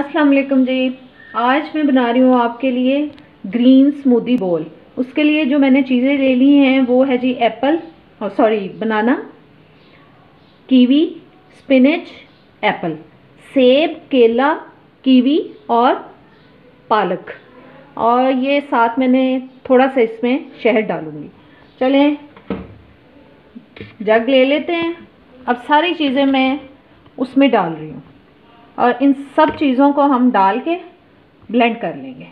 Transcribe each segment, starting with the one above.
अस्सलाम वालेकुम जी। आज मैं बना रही हूँ आपके लिए ग्रीन स्मूदी बोल। उसके लिए जो मैंने चीज़ें ले ली हैं वो है जी बनाना, कीवी, स्पिनच, एप्पल, सेब, केला, कीवी और पालक। और ये साथ मैंने थोड़ा सा इसमें शहद डालूंगी। चलें जग ले लेते हैं। अब सारी चीज़ें मैं उसमें डाल रही हूँ और इन सब चीज़ों को हम डाल के ब्लेंड कर लेंगे।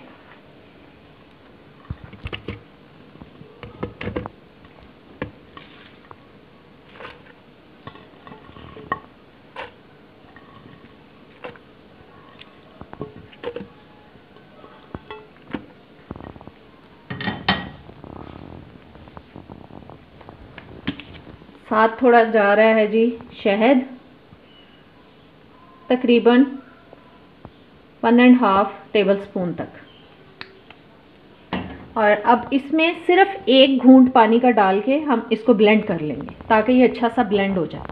साथ थोड़ा जा रहा है जी शहद, तकरीबन 1.5 टेबल स्पून तक। और अब इसमें सिर्फ एक घूंट पानी का डाल के हम इसको ब्लेंड कर लेंगे ताकि ये अच्छा सा ब्लेंड हो जाए।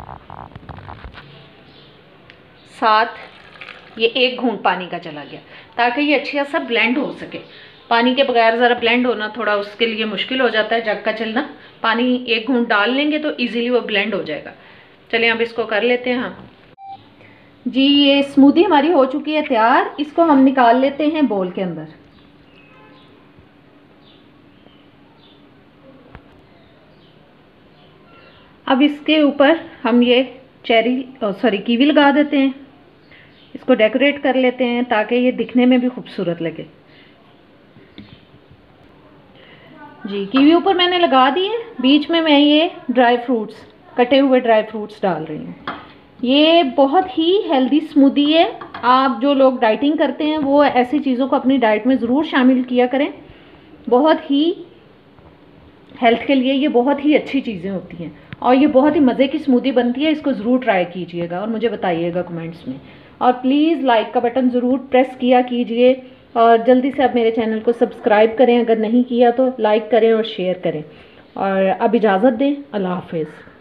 साथ ये एक घूंट पानी का चला गया ताकि ये अच्छा सा ब्लेंड हो सके। पानी के बगैर ज़रा ब्लेंड होना थोड़ा उसके लिए मुश्किल हो जाता है, जग का चलना। पानी एक घूंट डाल लेंगे तो इजीली वो ब्लेंड हो जाएगा। चलिए अब इसको कर लेते हैं हम जी। ये स्मूदी हमारी हो चुकी है तैयार। इसको हम निकाल लेते हैं बोल के अंदर। अब इसके ऊपर हम ये कीवी लगा देते हैं। इसको डेकोरेट कर लेते हैं ताकि ये दिखने में भी खूबसूरत लगे। जी कीवी ऊपर मैंने लगा दी है। बीच में मैं ये कटे हुए ड्राई फ्रूट्स डाल रही हूँ। ये बहुत ही हेल्दी स्मूदी है। आप जो लोग डाइटिंग करते हैं वो ऐसी चीज़ों को अपनी डाइट में ज़रूर शामिल किया करें। बहुत ही हेल्थ के लिए ये बहुत ही अच्छी चीज़ें होती हैं और ये बहुत ही मज़े की स्मूदी बनती है। इसको ज़रूर ट्राई कीजिएगा और मुझे बताइएगा कमेंट्स में। और प्लीज़ लाइक का बटन ज़रूर प्रेस किया कीजिए और जल्दी से आप मेरे चैनल को सब्सक्राइब करें। अगर नहीं किया तो लाइक करें और शेयर करें। और अब इजाज़त दें। अल्लाह हाफ़िज़।